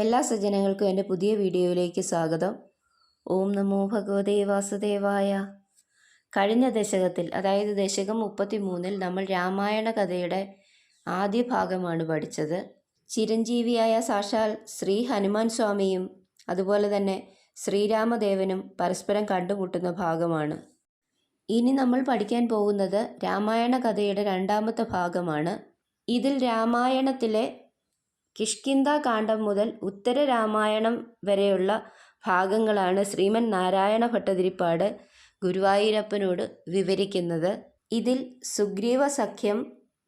എല്ലാ സജ്ജനങ്ങൾക്കും എൻ്റെ പുതിയ വീഡിയോയിലേക്ക് സ്വാഗതം. ഓം നമോ ഭഗവതേ വാസുദേവായ. കഴിഞ്ഞ ദശകത്തിൽ, അതായത് ദശകം 33-ൽ നമ്മൾ രാമായണ കഥയുടെ ആദ്യ ഭാഗമാണ് പഠിച്ചത്. ചിരഞ്ജീവിയായ സാക്ഷാൽ ശ്രീ ഹനുമാൻ സ്വാമിയും അതുപോലെ തന്നെ ശ്രീരാമദേവനും പരസ്പരം കണ്ടുമുട്ടുന്ന ഭാഗമാണ്. ഇനി നമ്മൾ പഠിക്കാൻ പോകുന്നത് രാമായണ കഥയുടെ രണ്ടാമത്തെ ഭാഗമാണ്. ഇതിൽ രാമായണത്തിലെ കിഷ്കിന്ധാ കാണ്ഡം മുതൽ ഉത്തര രാമായണം വരെയുള്ള ഭാഗങ്ങളാണ് ശ്രീമൻ നാരായണ ഭട്ടതിരിപ്പാട് ഗുരുവായൂരപ്പനോട് വിവരിക്കുന്നത്. ഇതിൽ സുഗ്രീവ സഖ്യം,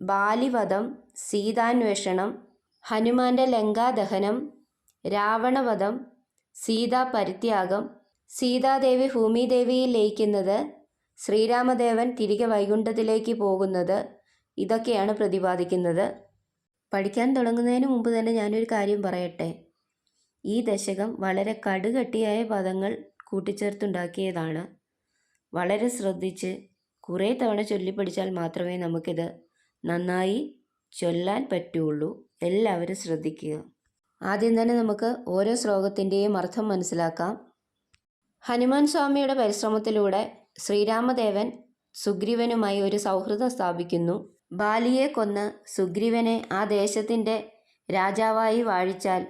ബാലിവധം, സീതാന്വേഷണം, ഹനുമാന്റെ ലങ്കാദഹനം, രാവണവധം, സീതാ പരിത്യാഗം, സീതാദേവി ഭൂമിദേവിയിൽ ലയിക്കുന്നത്, ശ്രീരാമദേവൻ തിരികെ വൈകുണ്ഠത്തിലേക്ക് പോകുന്നത്, ഇതൊക്കെയാണ് പ്രതിപാദിക്കുന്നത്. പഠിക്കാൻ തുടങ്ങുന്നതിന് മുമ്പ് തന്നെ ഞാനൊരു കാര്യം പറയട്ടെ. ഈ ദശകം വളരെ കടുകട്ടിയായ പദങ്ങൾ കൂട്ടിച്ചേർത്തുണ്ടാക്കിയതാണ്. വളരെ ശ്രദ്ധിച്ച് കുറേ തവണ ചൊല്ലിപ്പഠിച്ചാൽ മാത്രമേ നമുക്കിത് നന്നായി ചൊല്ലാൻ പറ്റുള്ളൂ. എല്ലാവരും ശ്രദ്ധിക്കുക. ആദ്യം തന്നെ നമുക്ക് ഓരോ ശ്ലോകത്തിൻ്റെയും അർത്ഥം മനസ്സിലാക്കാം. ഹനുമാൻ സ്വാമിയുടെ പരിശ്രമത്തിലൂടെ ശ്രീരാമദേവൻ സുഗ്രീവനുമായി ഒരു സൗഹൃദം സ്ഥാപിക്കുന്നു. ബാലിയെ കൊന്ന് സുഗ്രീവനെ ആ ദേശത്തിൻ്റെ രാജാവായി വാഴിച്ചാൽ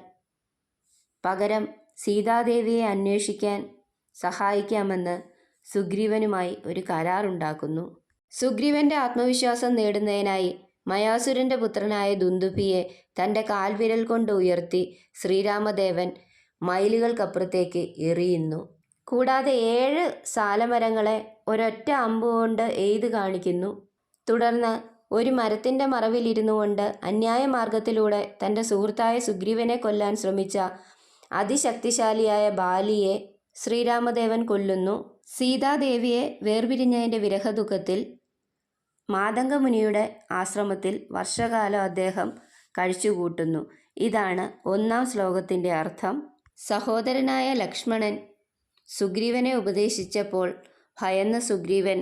പകരം സീതാദേവിയെ അന്വേഷിക്കാൻ സഹായിക്കാമെന്ന് സുഗ്രീവനുമായി ഒരു കരാറുണ്ടാക്കുന്നു. സുഗ്രീവൻ്റെ ആത്മവിശ്വാസം നേടുന്നതിനായി മയാസുരൻ്റെ പുത്രനായ ദുന്ദുഭിയെ തൻ്റെ കാൽവിരൽ കൊണ്ട് ഉയർത്തി ശ്രീരാമദേവൻ മൈലുകൾക്കപ്പുറത്തേക്ക് എറിയുന്നു. കൂടാതെ 7 സാലമരങ്ങളെ ഒരൊറ്റ അമ്പുകൊണ്ട് എയ്ത് കാണിക്കുന്നു. തുടർന്ന് ഒരു മരത്തിൻ്റെ മറവിലിരുന്നു കൊണ്ട് അന്യായ മാർഗത്തിലൂടെ തൻ്റെ സുഹൃത്തായ സുഗ്രീവനെ കൊല്ലാൻ ശ്രമിച്ച അതിശക്തിശാലിയായ ബാലിയെ ശ്രീരാമദേവൻ കൊല്ലുന്നു. സീതാദേവിയെ വേർപിരിഞ്ഞതിൻ്റെ വിരഹദുഃഖത്തിൽ മാതംഗമുനിയുടെ ആശ്രമത്തിൽ വർഷകാലം അദ്ദേഹം കഴിച്ചുകൂട്ടുന്നു. ഇതാണ് 1-ാം ശ്ലോകത്തിൻ്റെ അർത്ഥം. സഹോദരനായ ലക്ഷ്മണൻ സുഗ്രീവനെ ഉപദേശിച്ചപ്പോൾ ഭയന്ന സുഗ്രീവൻ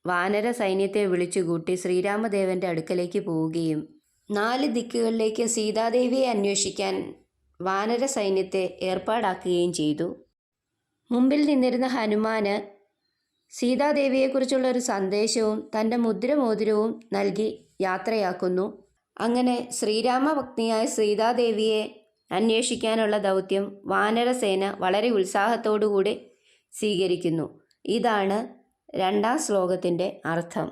വാനര സൈന്യത്തെ വിളിച്ചുകൂട്ടി ശ്രീരാമദേവൻ്റെ അടുക്കലേക്ക് പോവുകയും 4 ദിക്കുകളിലേക്ക് സീതാദേവിയെ അന്വേഷിക്കാൻ വാനര സൈന്യത്തെ ഏർപ്പാടാക്കുകയും ചെയ്തു. മുമ്പിൽ നിന്നിരുന്ന ഹനുമാന് സീതാദേവിയെക്കുറിച്ചുള്ള ഒരു സന്ദേശവും തൻ്റെ മുദ്രമോതിരവും നൽകി യാത്രയാക്കുന്നു. അങ്ങനെ ശ്രീരാമഭക്തിയായ സീതാദേവിയെ അന്വേഷിക്കാനുള്ള ദൗത്യം വാനരസേന വളരെ ഉത്സാഹത്തോടുകൂടി സ്വീകരിക്കുന്നു. ഇതാണ് 2-ാം ശ്ലോകത്തിൻ്റെ അർത്ഥം.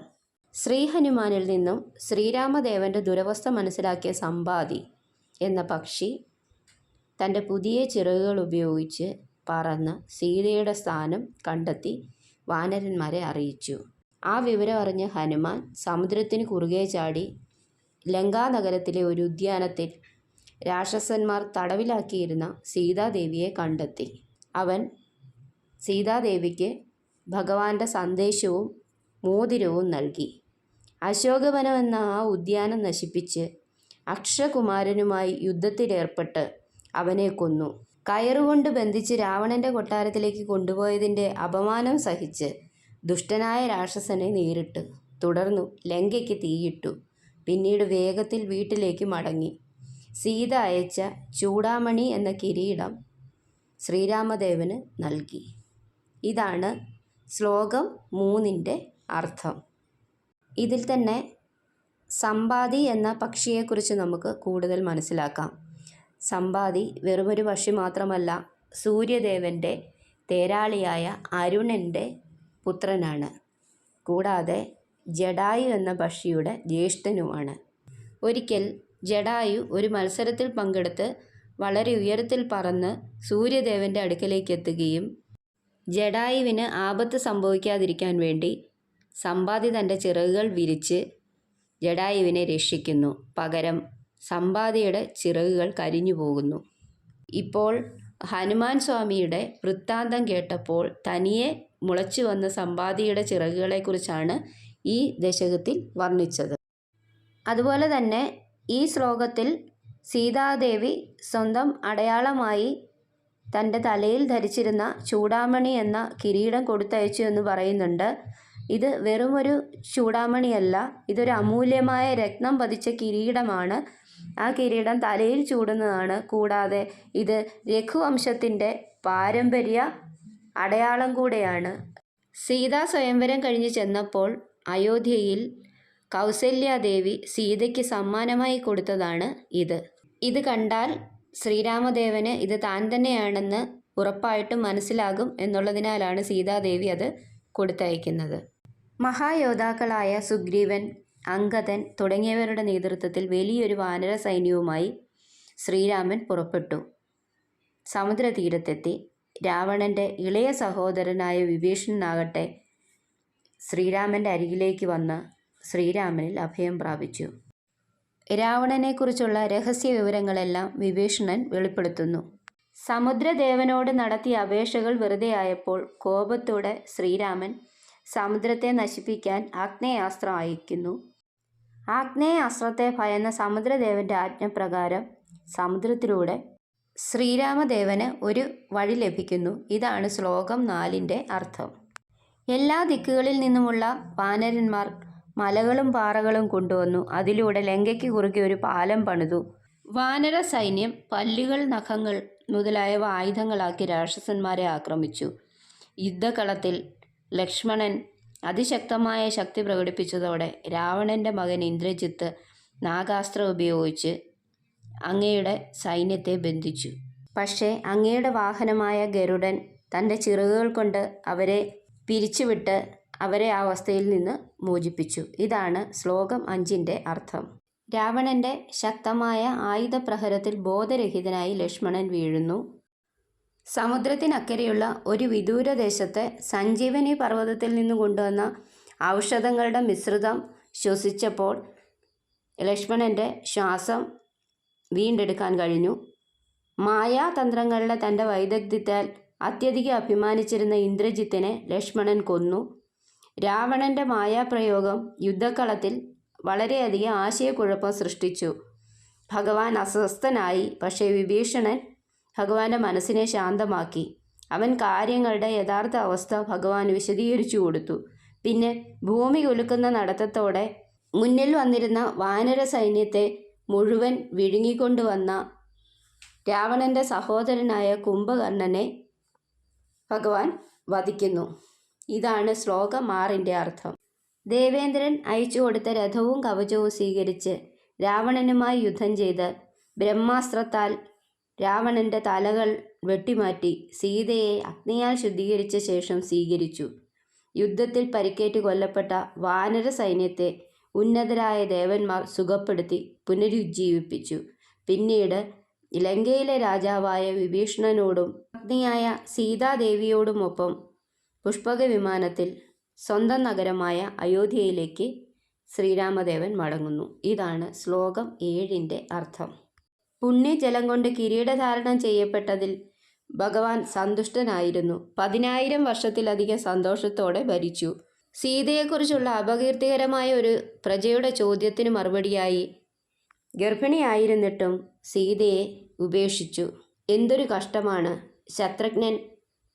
ശ്രീ ഹനുമാനിൽ നിന്നും ശ്രീരാമദേവൻ്റെ ദുരവസ്ഥ മനസ്സിലാക്കിയ സമ്പാതി എന്ന പക്ഷി തൻ്റെ പുതിയ ചിറകുകൾ ഉപയോഗിച്ച് പറന്ന് സീതയുടെ സ്ഥാനം കണ്ടെത്തി വാനരന്മാരെ അറിയിച്ചു. ആ വിവരം അറിഞ്ഞ ഹനുമാൻ സമുദ്രത്തിന് കുറുകെ ചാടി ലങ്കാനഗരത്തിലെ ഒരു ഉദ്യാനത്തിൽ രാക്ഷസന്മാർ തടവിലാക്കിയിരുന്ന സീതാദേവിയെ കണ്ടെത്തി. അവൻ സീതാദേവിക്ക് ഭഗവാന്റെ സന്ദേശവും മോതിരവും നൽകി. അശോകവനം എന്ന ആ ഉദ്യാനം നശിപ്പിച്ച് അക്ഷകുമാരനുമായി യുദ്ധത്തിലേർപ്പെട്ട് അവനെ കൊന്നു. കയറുകൊണ്ട് ബന്ധിച്ച് രാവണൻ്റെ കൊട്ടാരത്തിലേക്ക് കൊണ്ടുപോയതിൻ്റെ അപമാനം സഹിച്ച് ദുഷ്ടനായ രാക്ഷസനെ നേരിട്ടു. തുടർന്നു ലങ്കയ്ക്ക് തീയിട്ടു. പിന്നീട് വേഗത്തിൽ വീട്ടിലേക്ക് മടങ്ങി. സീത അയച്ച ചൂടാമണി എന്ന കിരീടം ശ്രീരാമദേവന് നൽകി. ഇതാണ് ശ്ലോകം 3-ൻ്റെ അർത്ഥം. ഇതിൽ തന്നെ സമ്പാതി എന്ന പക്ഷിയെക്കുറിച്ച് നമുക്ക് കൂടുതൽ മനസ്സിലാക്കാം. സമ്പാതി വെറുമൊരു പക്ഷി മാത്രമല്ല, സൂര്യദേവൻ്റെ തേരാളിയായ അരുണൻ്റെ പുത്രനാണ്. കൂടാതെ ജടായു എന്ന പക്ഷിയുടെ ജ്യേഷ്ഠനുമാണ്. ഒരിക്കൽ ജടായു ഒരു മത്സരത്തിൽ പങ്കെടുത്ത് വളരെ ഉയരത്തിൽ പറന്ന് സൂര്യദേവൻ്റെ അടുക്കലേക്ക് എത്തുകയും ജടായുവിന് ആപത്ത് സംഭവിക്കാതിരിക്കാൻ വേണ്ടി സമ്പാതി തൻ്റെ ചിറകുകൾ വിരിച്ച് ജടായുവിനെ രക്ഷിക്കുന്നു. പകരം സമ്പാതിയുടെ ചിറകുകൾ കരിഞ്ഞു പോകുന്നു. ഇപ്പോൾ ഹനുമാൻ സ്വാമിയുടെ വൃത്താന്തം കേട്ടപ്പോൾ തനിയെ മുളച്ചു വന്ന സമ്പാതിയുടെ ചിറകുകളെക്കുറിച്ചാണ് ഈ ദശകത്തിൽ വർണ്ണിച്ചത്. അതുപോലെ തന്നെ ഈ ശ്ലോകത്തിൽ സീതാദേവി സ്വന്തം അടയാളമായി തൻ്റെ തലയിൽ ധരിച്ചിരുന്ന ചൂടാമണി എന്ന കിരീടം കൊടുത്തയച്ചു എന്ന് പറയുന്നുണ്ട്. ഇത് വെറുമൊരു ചൂടാമണിയല്ല, ഇതൊരു അമൂല്യമായ രത്നം പതിച്ച കിരീടമാണ്. ആ കിരീടം തലയിൽ ചൂടുന്നതാണ്. കൂടാതെ ഇത് രഘുവംശത്തിൻ്റെ പാരമ്പര്യ അടയാളം കൂടെയാണ്. സീതാ സ്വയംവരം കഴിഞ്ഞ് ചെന്നപ്പോൾ അയോധ്യയിൽ കൗസല്യാദേവി സീതയ്ക്ക് സമ്മാനമായി കൊടുത്തതാണ് ഇത്. ഇത് കണ്ടാൽ ശ്രീരാമദേവന് ഇത് താൻ തന്നെയാണെന്ന് ഉറപ്പായിട്ടും മനസ്സിലാകും എന്നുള്ളതിനാലാണ് സീതാദേവി അത് കൊടുത്തയക്കുന്നത്. മഹായോദ്ധാക്കളായ സുഗ്രീവൻ, അംഗദൻ തുടങ്ങിയവരുടെ നേതൃത്വത്തിൽ വലിയൊരു വാനര സൈന്യവുമായി ശ്രീരാമൻ പുറപ്പെട്ടു. സമുദ്രതീരത്തെത്തി. രാവണൻ്റെ ഇളയ സഹോദരനായ വിഭീഷണനാകട്ടെ ശ്രീരാമൻ്റെ അരികിലേക്ക് വന്ന് ശ്രീരാമനിൽ അഭയം പ്രാപിച്ചു. രാവണനെക്കുറിച്ചുള്ള രഹസ്യ വിവരങ്ങളെല്ലാം വിഭീഷണൻ വെളിപ്പെടുത്തുന്നു. സമുദ്രദേവനോട് നടത്തിയ അപേക്ഷകൾ വെറുതെയായപ്പോൾ കോപത്തോടെ ശ്രീരാമൻ സമുദ്രത്തെ നശിപ്പിക്കാൻ ആഗ്നേയാസ്ത്രം അയക്കുന്നു. ആഗ്നേയാസ്ത്രത്തെ ഭയന്ന സമുദ്രദേവൻ്റെ ആജ്ഞപ്രകാരം സമുദ്രത്തിലൂടെ ശ്രീരാമദേവന് ഒരു വഴി ലഭിക്കുന്നു. ഇതാണ് ശ്ലോകം 4-ന്റെ അർത്ഥം. എല്ലാ ദിക്കുകളിൽ നിന്നുമുള്ള വാനരന്മാർ മലകളും പാറകളും കൊണ്ടുവന്നു. അതിലൂടെ ലങ്കയ്ക്ക് കുറുകെ ഒരു പാലം പണിതു. വാനര സൈന്യം പല്ലുകൾ, നഖങ്ങൾ മുതലായവ ആയുധങ്ങളാക്കി രാക്ഷസന്മാരെ ആക്രമിച്ചു. യുദ്ധകളത്തിൽ ലക്ഷ്മണൻ അതിശക്തമായ ശക്തി പ്രകടിപ്പിച്ചതോടെ രാവണൻ്റെ മകൻ ഇന്ദ്രജിത്ത് നാഗാസ്ത്രം ഉപയോഗിച്ച് അങ്ങയുടെ സൈന്യത്തെ ബന്ധിച്ചു. പക്ഷേ അങ്ങയുടെ വാഹനമായ ഗരുഡൻ തൻ്റെ ചിറകുകൾ കൊണ്ട് അവരെ പിരിച്ചുവിട്ട് അവരെ ആ അവസ്ഥയിൽ നിന്ന് മോചിപ്പിച്ചു. ഇതാണ് ശ്ലോകം 5-ന്റെ അർത്ഥം. രാവണൻ്റെ ശക്തമായ ആയുധപ്രഹരത്തിൽ ബോധരഹിതനായി ലക്ഷ്മണൻ വീഴുന്നു. സമുദ്രത്തിനക്കരെയുള്ള ഒരു വിദൂരദേശത്ത് സഞ്ജീവനി പർവ്വതത്തിൽ നിന്ന് കൊണ്ടുവന്ന ഔഷധങ്ങളുടെ മിശ്രിതം ശ്വസിച്ചപ്പോൾ ലക്ഷ്മണൻ്റെ ശ്വാസം വീണ്ടെടുക്കാൻ കഴിഞ്ഞു. മായാതന്ത്രങ്ങളുടെ തൻ്റെ വൈദഗ്ധ്യത്താൽ അത്യധികം അഭിമാനിച്ചിരുന്ന ഇന്ദ്രജിത്തിനെ ലക്ഷ്മണൻ കൊന്നു. രാവണൻ്റെ മായാപ്രയോഗം യുദ്ധക്കളത്തിൽ വളരെയധികം ആശയക്കുഴപ്പം സൃഷ്ടിച്ചു. ഭഗവാൻ അസ്വസ്ഥനായി. പക്ഷേ വിഭീഷണൻ ഭഗവാന്റെ മനസ്സിനെ ശാന്തമാക്കി. അവൻ കാര്യങ്ങളുടെ യഥാർത്ഥ അവസ്ഥ ഭഗവാൻ വിശദീകരിച്ചു കൊടുത്തു. പിന്നെ ഭൂമി കുലുക്കുന്ന നടത്തത്തോടെ മുന്നിൽ വന്നിരുന്ന വാനര സൈന്യത്തെ മുഴുവൻ വിഴുങ്ങിക്കൊണ്ടുവന്ന രാവണൻ്റെ സഹോദരനായ കുംഭകർണനെ ഭഗവാൻ വധിക്കുന്നു. ഇതാണ് ശ്ലോകം 6-ന്റെ അർത്ഥം. ദേവേന്ദ്രൻ അയച്ചു കൊടുത്ത രഥവും കവചവും സ്വീകരിച്ച് രാവണനുമായി യുദ്ധം ചെയ്ത് ബ്രഹ്മാസ്ത്രത്താൽ രാവണൻ്റെ തലകൾ വെട്ടിമാറ്റി സീതയെ അഗ്നിയാൽ ശുദ്ധീകരിച്ച ശേഷം സ്വീകരിച്ചു. യുദ്ധത്തിൽ പരിക്കേറ്റ് കൊല്ലപ്പെട്ട വാനര സൈന്യത്തെ ഉന്നതരായ ദേവന്മാർ സുഖപ്പെടുത്തി പുനരുജ്ജീവിപ്പിച്ചു. പിന്നീട് ലങ്കയിലെ രാജാവായ വിഭീഷണനോടും പത്നിയായ സീതാദേവിയോടുമൊപ്പം പുഷ്പക വിമാനത്തിൽ സ്വന്തം നഗരമായ അയോധ്യയിലേക്ക് ശ്രീരാമദേവൻ മടങ്ങുന്നു. ഇതാണ് ശ്ലോകം 7-ന്റെ അർത്ഥം. പുണ്യജലം കൊണ്ട് കിരീടധാരണം ചെയ്യപ്പെട്ടതിൽ ഭഗവാൻ സന്തുഷ്ടനായിരുന്നു. 10,000 വർഷത്തിലധികം സന്തോഷത്തോടെ ഭരിച്ചു. സീതയെക്കുറിച്ചുള്ള അപകീർത്തികരമായ ഒരു പ്രജയുടെ ചോദ്യത്തിന് മറുപടിയായി ഗർഭിണിയായിരുന്നിട്ടും സീതയെ ഉപേക്ഷിച്ചു. എന്തൊരു കഷ്ടമാണ്! ശത്രുഘ്നൻ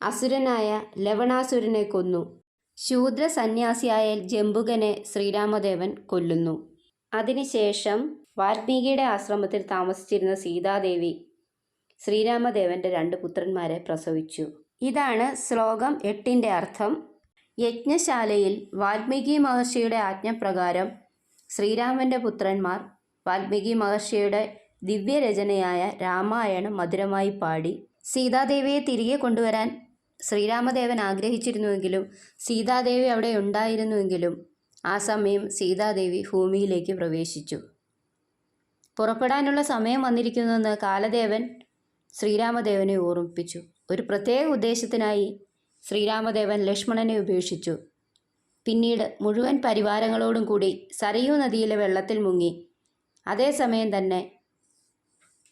അസുരനായ ലവണാസുരനെ കൊന്നു. ശൂദ്ര സന്യാസിയായ ജംബുകനെ ശ്രീരാമദേവൻ കൊല്ലുന്നു. അതിനുശേഷം വാൽമീകിയുടെ ആശ്രമത്തിൽ താമസിച്ചിരുന്ന സീതാദേവി ശ്രീരാമദേവൻ്റെ 2 പുത്രന്മാരെ പ്രസവിച്ചു. ഇതാണ് ശ്ലോകം 8-ന്റെ അർത്ഥം. യജ്ഞശാലയിൽ വാൽമീകി മഹർഷിയുടെ ആജ്ഞപ്രകാരം ശ്രീരാമൻ്റെ പുത്രന്മാർ വാൽമീകി മഹർഷിയുടെ ദിവ്യരചനയായ രാമായണം മധുരമായി പാടി. സീതാദേവിയെ തിരികെ കൊണ്ടുവരാൻ ശ്രീരാമദേവൻ ആഗ്രഹിച്ചിരുന്നുവെങ്കിലും സീതാദേവി അവിടെ ഉണ്ടായിരുന്നുവെങ്കിലും ആ സമയം സീതാദേവി ഭൂമിയിലേക്ക് പ്രവേശിച്ചു. പുറപ്പെടാനുള്ള സമയം വന്നിരിക്കുന്നുവെന്ന് കാലദേവൻ ശ്രീരാമദേവനെ ഓർമ്മിപ്പിച്ചു. ഒരു പ്രത്യേക ഉദ്ദേശത്തിനായി ശ്രീരാമദേവൻ ലക്ഷ്മണനെ ഉപേക്ഷിച്ചു. പിന്നീട് മുഴുവൻ പരിവാരങ്ങളോടും കൂടി സരയൂ നദിയിലെ വെള്ളത്തിൽ മുങ്ങി. അതേസമയം തന്നെ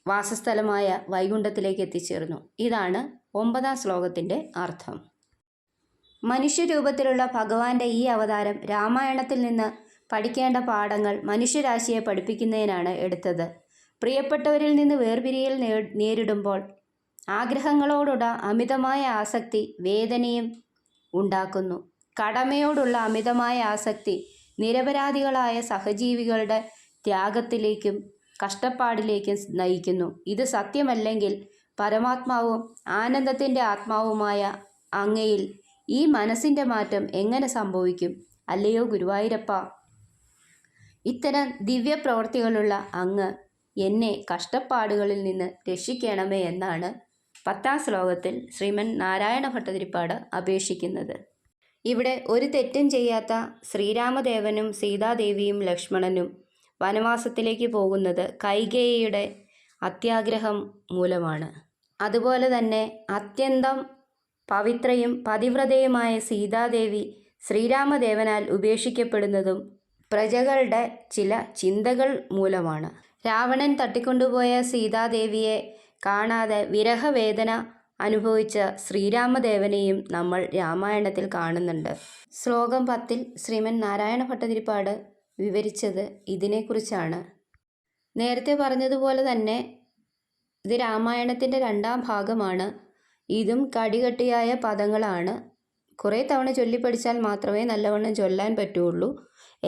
വാസസ്ഥലമായ വൈകുണ്ഠത്തിലേക്ക് എത്തിച്ചേർന്നു. ഇതാണ് 9-ാം ശ്ലോകത്തിൻ്റെ അർത്ഥം. മനുഷ്യരൂപത്തിലുള്ള ഭഗവാന്റെ ഈ അവതാരം രാമായണത്തിൽ നിന്ന് പഠിക്കേണ്ട പാഠങ്ങൾ മനുഷ്യരാശിയെ പഠിപ്പിക്കുന്നതിനാണ് എടുത്തത്. പ്രിയപ്പെട്ടവരിൽ നിന്ന് വേർപിരിയൽ നേരിടുമ്പോൾ ആഗ്രഹങ്ങളോടുള്ള അമിതമായ ആസക്തി വേദനയും ഉണ്ടാക്കുന്നു. കടമയോടുള്ള അമിതമായ ആസക്തി നിരപരാധികളായ സഹജീവികളുടെ ത്യാഗത്തിലേക്കും കഷ്ടപ്പാടിലേക്ക് നയിക്കുന്നു. ഇത് സത്യമല്ലെങ്കിൽ പരമാത്മാവും ആനന്ദത്തിൻ്റെ ആത്മാവുമായ അങ്ങയിൽ ഈ മനസ്സിൻ്റെ മാറ്റം എങ്ങനെ സംഭവിക്കും? അല്ലയോ ഗുരുവായൂരപ്പ, ഇത്തരം ദിവ്യപ്രവർത്തികളുള്ള അങ്ങ് എന്നെ കഷ്ടപ്പാടുകളിൽ നിന്ന് രക്ഷിക്കണമേ എന്നാണ് 10ാം ശ്ലോകത്തിൽ ശ്രീമൻ നാരായണ ഭട്ടതിരിപ്പാട് അപേക്ഷിക്കുന്നത്. ഇവിടെ ഒരു തെറ്റും ചെയ്യാത്ത ശ്രീരാമദേവനും സീതാദേവിയും ലക്ഷ്മണനും വനവാസത്തിലേക്ക് പോകുന്നത് കൈകേയിയുടെ അത്യാഗ്രഹം മൂലമാണ്. അതുപോലെ തന്നെ അത്യന്തം പവിത്രയും പതിവ്രതയുമായ സീതാദേവി ശ്രീരാമദേവനാൽ ഉപേക്ഷിക്കപ്പെടുന്നതും പ്രജകളുടെ ചില ചിന്തകൾ മൂലമാണ്. രാവണൻ തട്ടിക്കൊണ്ടുപോയ സീതാദേവിയെ കാണാതെ വിരഹവേദന അനുഭവിച്ച ശ്രീരാമദേവനെയും നമ്മൾ രാമായണത്തിൽ കാണുന്നുണ്ട്. ശ്ലോകം 10 ശ്രീമൻ നാരായണ ഭട്ടതിരിപ്പാട് വിവരിച്ചത് ഇതിനെക്കുറിച്ചാണ്. നേരത്തെ പറഞ്ഞതുപോലെ തന്നെ ഇത് രാമായണത്തിൻ്റെ 2ാം ഭാഗമാണ്. ഇതും കടികട്ടിയായ പദങ്ങളാണ്. കുറേ തവണ ചൊല്ലിപ്പഠിച്ചാൽ മാത്രമേ നല്ലവണ്ണം ചൊല്ലാൻ പറ്റുള്ളൂ.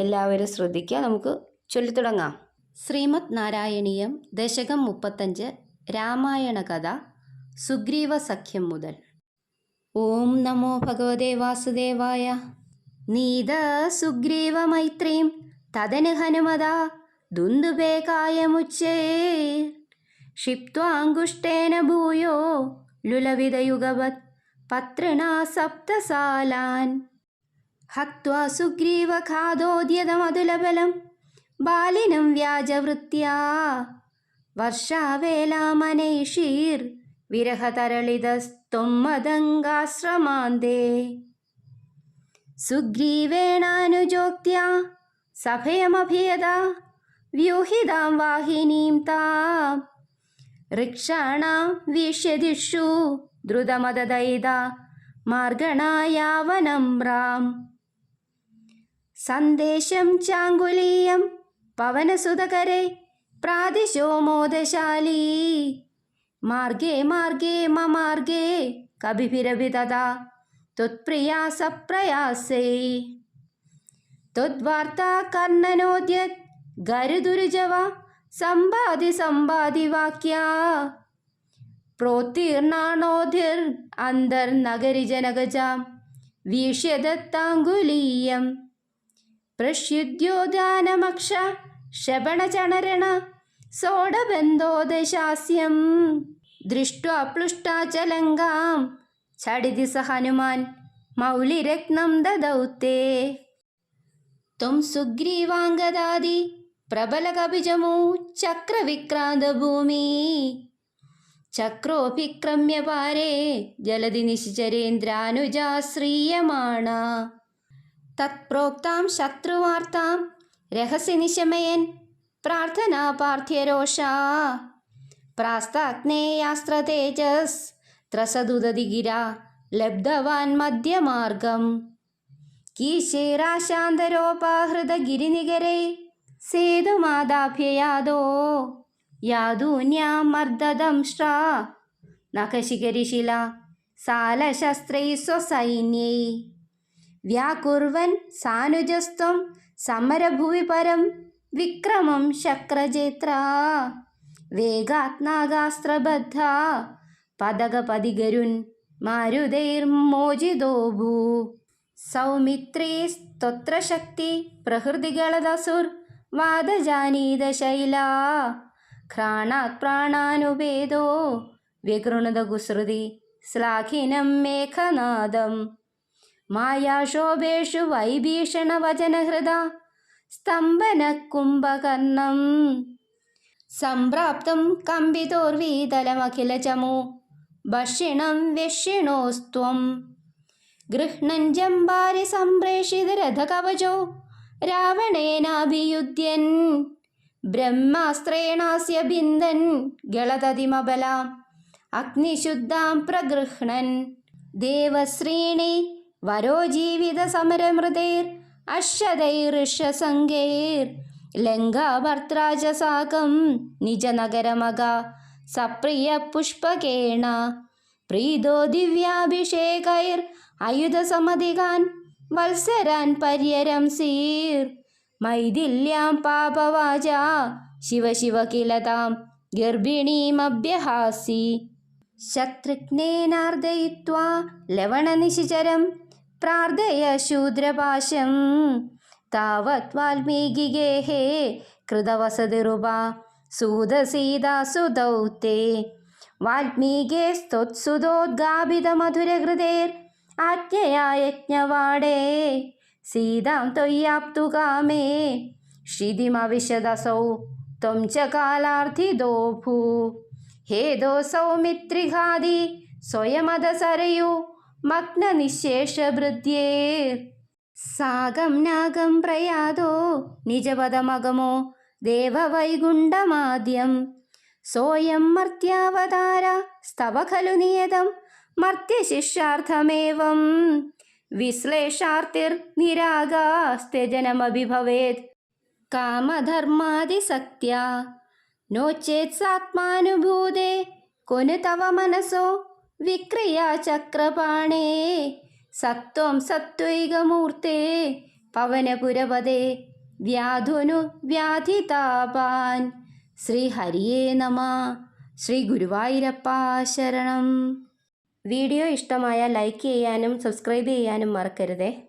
എല്ലാവരും ശ്രദ്ധിക്കുക. നമുക്ക് ചൊല്ലിത്തുടങ്ങാം. ശ്രീമദ് നാരായണീയം ദശകം 35 രാമായണ കഥ സുഗ്രീവ സഖ്യം മുതൽ. ഓം നമോ ഭഗവതേ വാസുദേവായ. നീത സുഗ്രീവ മൈത്രീം തദന് ഹനുമതാ ദുന്ദുഭേ കായമുച്ചേർ ക്ഷിപ്ത്വാങ്കുഷ്ടേന ഭൂയോ ലുലവിതയുഗവത് പത്രിണാ സപ്തസാലാൻ ഹത്വാ സുഗ്രീവ ഖാദോദ്യതമതുലബലം ബാലിനം വ്യാജവൃത്യാ വർഷാവേലാമനൈഷീർ വിരഹതരളിതസ്ത്വമ്മദംഗാശ്രമാന്തേ സുഗ്രീവേണാനുജോക്ത്യാ സഭയമഭിയതാ വ്യൂഹിതാം വാഹിനീം താം ഋക്ഷാണാം വീക്ഷ്യദിഷു ദ്രുതമദദൈതാ മാർഗണായാവനമ്രാം സന്ദേശം ചാങ്കുലീയം പവനസുതകരേ പ്രാദിശോ മോദശാലീ മാർഗേ മാർഗേ മമാർഗേ കപിഭിരഭി തഥാ ത്വത്പ്രിയാ സപ്രയാസൈ ത്വദ്വാർത്താ കർണനോദ്യത് ഗരുദുരുജവ സമ്പാദി സമ്പാദി വാക്യാ പ്രോത്തീർണാണോധിർ അന്തർനഗരിജനഗജാം വീക്ഷ്യദത്താങ്കുലീയം പ്രസ്യുദ്യോദാനമക്ഷ ശബണചണരണ സോഡബന്ധോദശാസ്യം ദൃഷ്ട്വാ പ്ലുഷ്ടാ ച ലങ്കാം ഛടിതി സ ഹനുമാൻ മൗലിരത്നം ദദൗ തേ ത്വം സുഗ്രീവാംഗദാദി പ്രബലകപിജമൂ ചക്രവിക്രാന്തഭൂമി ചക്രോഭിക്രമ്യ പാരേ ജലധി നിശ്ചരേന്ദ്രാനുജാശ്രീയമാണ തത്പ്രോക്താം ശത്രുവാർത്താം രഹസ്യ നിശമയൻ പ്രാർത്ഥനാ പാർത്ഥ്യരോഷാ പ്രാസ്താഗ്നേയാസ്ത്രതേജസ് ത്രസദുദതി ഗിരാ ലബ്ധവാൻ മധ്യമാർഗം കീശേരാശാന്തരോപാഹൃതഗിരിനികരേ സേതുമാദാഭ്യയാദോ യാദൂന്യാമർദ്ദദംഷ്ട്രാ നഖശിഖരിശില സാലശസ്ത്രൈ സ്വസൈന്യൈ വ്യാകുർവൻ സാനുജസ്ത്വം സമരഭുവി പരം വിക്രമം ശക്രജേത്രാ വേഗാത്നാഗാസ്ത്രബദ്ധ പദകപതിഗരുൻ മാരുതൈർമോചിതോ ഭൂ സൗമിത്രേസ്ത്വത്ര ശക്തി പ്രഹൃതികളദസുർ വാദജാനീതശൈലാ ഘ്രാണാത് പ്രാണാനുഭേദോ വ്യകൃണുതകുസൃതി ശ്ലാഘിനം മേഘനാദം മായാശോഭേഷു വൈഭീഷണവചനഹൃദ സ്തംഭന കുംഭകർണം സംപ്രാപ്തം കമ്പിതോർവീതലമഖിലചമു ഭക്ഷിണം വ്യക്ഷിണോസ്ത്വം ഗൃഹ്ണൻ ജംബാരി സംപ്രേഷിതരഥകവചോ രാവണേനാഭിയുദ്ധ്യൻ ബ്രഹ്മാസ്ത്രേണാസ്യ ബിന്ദൻ ഗളതതിമബലാം അഗ്നിശുദ്ധാം പ്രഗൃഹ്ണൻ ദേവശ്രീണി വരോ ജീവിത സമരമൃതേർ അശ്വതൈഋഷ്യസംഗൈർ ലങ്കാഭർത്രാ ച സാകം നിജനഗരമഗ സപ്രിയ പുഷ്പകേണ പ്രീതോ ദിവ്യാഭിഷേകൈർ അയുധസമധികാൻ വത്സരാൻ പര്യരംസീർ മൈഥില്യാം പാപവാച ശിവ ശിവ കില താം ഗർഭിണീമഭ്യഹാസി. ശത്രുഘ്നേനാർദയിത്വാ ലവണനിശിചരം പ്രാർത്ഥയ ശൂദ്രപാശം. താവത് വാൽമീകിഗേഹേ കൃതവസതിരുപാ സൂതസീതാസുതൗ തേ. വാൽമീകേസ്ത്വത്സുതോദ്ഗാപിതമധുരഹൃദേർ ആജ്ഞയാ യജ്ഞവാടേ. സീതാം ത്വയ്യാപ്തു കാമേ ശ്രിതിമവിശദസൗ ത്വം ച കാലാർത്ഥിതോ ഭൂ. ഹേതോ സൗമിത്രിഘാതി സ്വയമദസരയു മഗ്നനിശേഷഭൃദ്യേർ. സാഗം നാഗം പ്രയാതോ നിജപദമഗമോ ദേവവൈകുണ്ഠമാദ്യം. സോയം മർത്യാവതാര സ്തവ ഖലു നിയതം മർത്യശിഷ്യാർത്ഥമേവം. വിശ്ലേഷാർത്തിർനിരാഗാസ്ത്യജനമഭിഭവേത് കാമധർമാദിസക്ത്യാ. നോ ചേത് സാത്മാനുഭൂതേ കൊനു തവ മനസോ വിക്രിയാ ചക്രപാണേ. സത്വം സത്വൈകമൂർത്തേ പവനപുരപദേ വ്യാധുനു വ്യാധിതാപാൻ. ശ്രീ ഹരിയേ നമ. ശ്രീ ഗുരുവായൂരപ്പ ശരണം. വീഡിയോ ഇഷ്ടമായാൽ ലൈക്ക് ചെയ്യാനും സബ്സ്ക്രൈബ് ചെയ്യാനും മറക്കരുതേ.